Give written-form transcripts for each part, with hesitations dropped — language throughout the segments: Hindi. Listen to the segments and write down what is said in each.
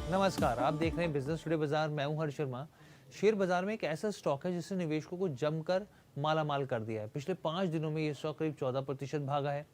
नमस्कार, आप देख रहे हैं बिजनेस टुडे बाजार। मैं हूं हर्ष शर्मा। शेयर बाजार में एक ऐसा स्टॉक है जिसने निवेशकों को जमकर मालामाल कर दिया है। पिछले 5 दिनों में ये स्टॉक करीब 14% भागा है।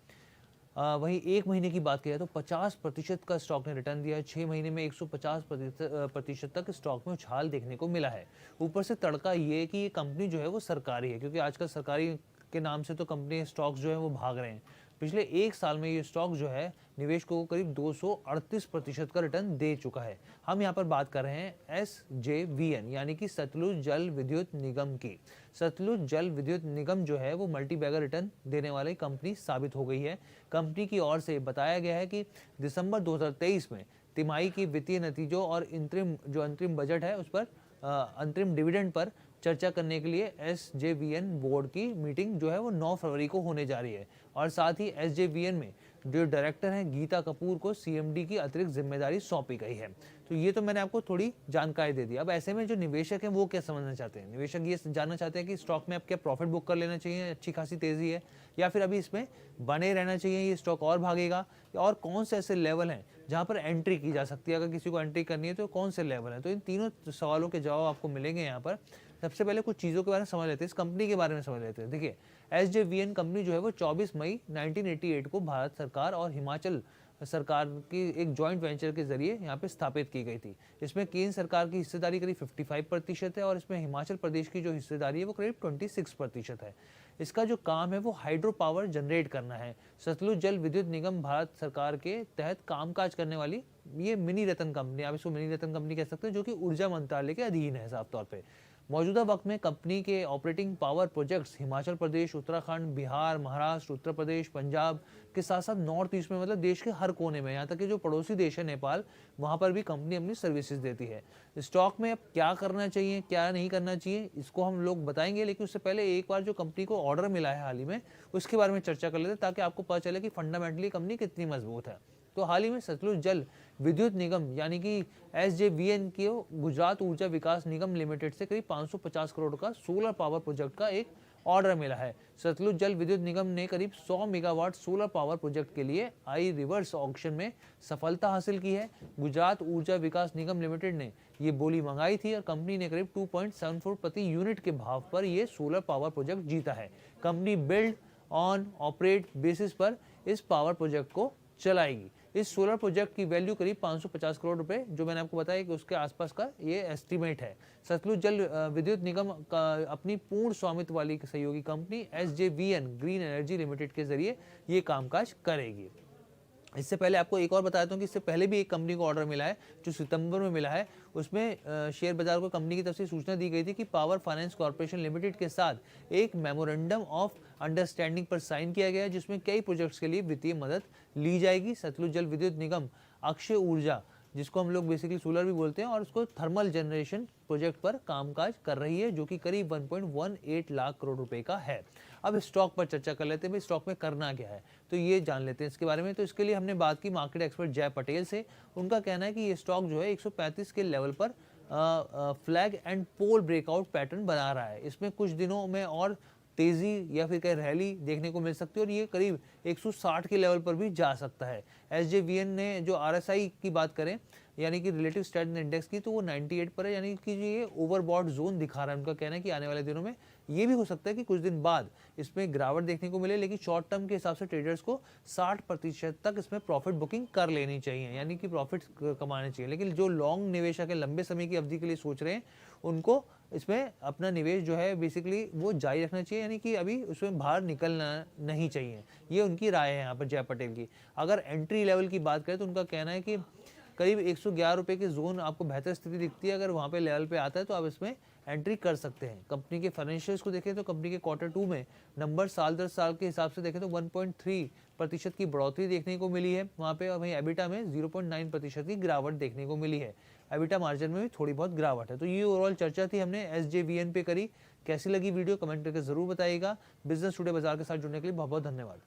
वहीं एक महीने की बात किया तो 50% का स्टॉक ने रिटर्न दिया है। 6 महीने में 150% तक स्टॉक में उछाल देखने को मिला है। ऊपर से तड़का ये कि ये कंपनी जो है वो सरकारी है, क्योंकि आजकल सरकारी के नाम से तो कंपनी स्टॉक्स जो है वो भाग रहे हैं। पिछले एक साल में ये स्टॉक जो है निवेशकों को करीब 238% का रिटर्न दे चुका है। हम यहाँ पर बात कर रहे हैं SJVN यानी कि सतलुज जल विद्युत निगम की। सतलुज जल विद्युत निगम जो है वो मल्टी बैगर रिटर्न देने वाली कंपनी साबित हो गई है। कंपनी की ओर से बताया गया है कि दिसंबर 2023 में तिमाही की वित्तीय नतीजों और अंतरिम बजट है उस पर अंतरिम डिविडेंड पर चर्चा करने के लिए SJVN बोर्ड की मीटिंग जो है वो 9 फरवरी को होने जा रही है। और साथ ही SJVN में जो डायरेक्टर हैं गीता कपूर को CMD की अतिरिक्त जिम्मेदारी सौंपी गई है। तो ये तो मैंने आपको थोड़ी जानकारी दे दी। अब ऐसे में जो निवेशक हैं वो क्या समझना चाहते हैं? निवेशक ये जानना चाहते हैं कि स्टॉक में अब क्या प्रॉफिट बुक कर लेना चाहिए, अच्छी खासी तेजी है, या फिर अभी इसमें बने रहना चाहिए, ये स्टॉक और भागेगा, और कौन से ऐसे लेवल हैं जहां पर एंट्री की जा सकती है। अगर किसी को एंट्री करनी है तो कौन से लेवल हैं? तो इन तीनों सवालों के जवाब आपको मिलेंगे यहाँ पर। सबसे पहले कुछ चीज़ों के बारे में समझ लेते हैं, इस कंपनी के बारे में समझ लेते हैं। देखिए, SJVN कंपनी जो है वो 24 मई 1988 को भारत सरकार और हिमाचल सरकार की एक जॉइंट वेंचर के जरिए यहाँ पे स्थापित की गई थी। इसमें केंद्र सरकार की हिस्सेदारी करीब 55% है और इसमें हिमाचल प्रदेश की जो हिस्सेदारी है वो करीब 26% है। इसका जो काम है वो हाइड्रो पावर जनरेट करना है। सतलुज जल विद्युत निगम भारत सरकार के तहत कामकाज करने वाली ये मिनी रतन कंपनी, आप इसको मिनी रतन कंपनी कह सकते हैं, जो कि ऊर्जा मंत्रालय के अधीन है साफ तौर पे। मौजूदा वक्त में कंपनी के operating power projects Himachal Pradesh, Uttarakhand, Bihar, Maharashtra, Uttar Pradesh, Punjab के साथ साथ नॉर्थ ईस्ट में, मतलब देश के हर कोने में, यहाँ तक कि जो पड़ोसी देश है नेपाल, वहाँ पर भी कंपनी अपनी सर्विसेज देती है। स्टॉक में अब क्या करना चाहिए, क्या नहीं करना चाहिए, इसको हम लोग बताएंगे, लेकिन उससे पहले एक बार जो कंपनी को ऑर्डर मिला है हाल ही में, उसके बारे में चर्चा कर लेते हैं, ताकि आपको पता चले कि फंडामेंटली कंपनी कितनी मजबूत है। तो हाल ही में सतलुज जल विद्युत निगम यानी कि SJVN की गुजरात ऊर्जा विकास निगम लिमिटेड से करीब 550 करोड़ का सोलर पावर प्रोजेक्ट का एक ऑर्डर मिला है। सतलुज जल विद्युत निगम ने करीब 100 मेगावाट सोलर पावर प्रोजेक्ट के लिए आई रिवर्स ऑक्शन में सफलता हासिल की है। गुजरात ऊर्जा विकास निगम लिमिटेड ने ये बोली मंगाई थी और कंपनी ने करीब 2.74 प्रति यूनिट के भाव पर यह सोलर पावर प्रोजेक्ट जीता है। Company build on operate basis पर इस पावर प्रोजेक्ट को चलाएगी। इस सोलर प्रोजेक्ट की वैल्यू करीब 550 करोड़ रुपए, जो मैंने आपको बताया कि उसके आसपास का ये एस्टीमेट है। सतलुज जल विद्युत निगम का अपनी पूर्ण स्वामित्व वाली सहयोगी company SJVN green energy limited के जरिए ये कामकाज करेगी। इससे पहले आपको एक और बताता हूँ कि इससे पहले भी एक कंपनी को ऑर्डर मिला है जो सितंबर में मिला है। उसमें शेयर बाजार को कंपनी की तरफ से सूचना दी गई थी कि पावर फाइनेंस कॉर्पोरेशन लिमिटेड के साथ एक मेमोरेंडम ऑफ अंडरस्टैंडिंग पर साइन किया गया है, जिसमें कई प्रोजेक्ट्स के लिए वित्तीय मदद ली जाएगी। सतलुज जल विद्युत निगम अक्षय ऊर्जा, जिसको हम लोग बेसिकली सोलर भी बोलते हैं, और उसको थर्मल जनरेशन प्रोजेक्ट पर कामकाज कर रही है, जो कि करीब 1.18 लाख करोड़ रुपए का है। अब स्टॉक पर चर्चा कर लेते हैं, भाई स्टॉक में करना क्या है, तो ये जान लेते हैं इसके बारे में। तो इसके लिए हमने बात की मार्केट एक्सपर्ट जय पटेल से। उनका कहना है कि ये स्टॉक जो है 135 के लेवल पर flag and pole breakout pattern बना रहा है। इसमें कुछ दिनों में और तेजी या फिर कहीं रैली देखने को मिल सकती है और ये करीब 160 के लेवल पर भी जा सकता है। SJVN ने जो RSI की बात करें यानी कि रिलेटिव स्ट्रेंथ इंडेक्स की, तो वो 98 पर है, यानी कि ये ओवरबॉट जोन दिखा रहा है। उनका कहना है कि आने वाले दिनों में ये भी हो सकता है कि कुछ दिन बाद इसमें गिरावट देखने को मिले, लेकिन शॉर्ट टर्म के हिसाब से ट्रेडर्स को 60% तक इसमें प्रॉफिट बुकिंग कर लेनी चाहिए, यानी कि प्रॉफिट कमाने चाहिए। लेकिन जो लॉन्ग निवेशक है, लंबे समय की अवधि के लिए सोच रहे हैं, उनको इसमें अपना निवेश जो है बेसिकली वो जारी रखना चाहिए, यानी कि अभी उसमें बाहर निकलना नहीं चाहिए। ये उनकी राय है यहाँ पर जय पटेल की। अगर एंट्री लेवल की बात करें तो उनका कहना है कि करीब 111 रुपए के जोन आपको बेहतर स्थिति दिखती है, अगर वहाँ पे लेवल पे आता है तो आप इसमें एंट्री कर सकते हैं। कंपनी के फाइनेंशियल्स को देखें तो कंपनी के Q2 में नंबर साल दर साल के हिसाब से देखें तो 1.3% की बढ़ोतरी देखने को मिली है वहाँ पे, और वहीं एबिटा में 0.9% की गिरावट देखने को मिली है। एबिटा मार्जिन में भी थोड़ी बहुत गिरावट है। तो ये ओवरऑल चर्चा थी हमने SJVN पे करी। कैसी लगी वीडियो कमेंट करके जरूर बताइएगा। बिजनेस टुडे बाजार के साथ जुड़ने के लिए बहुत बहुत धन्यवाद।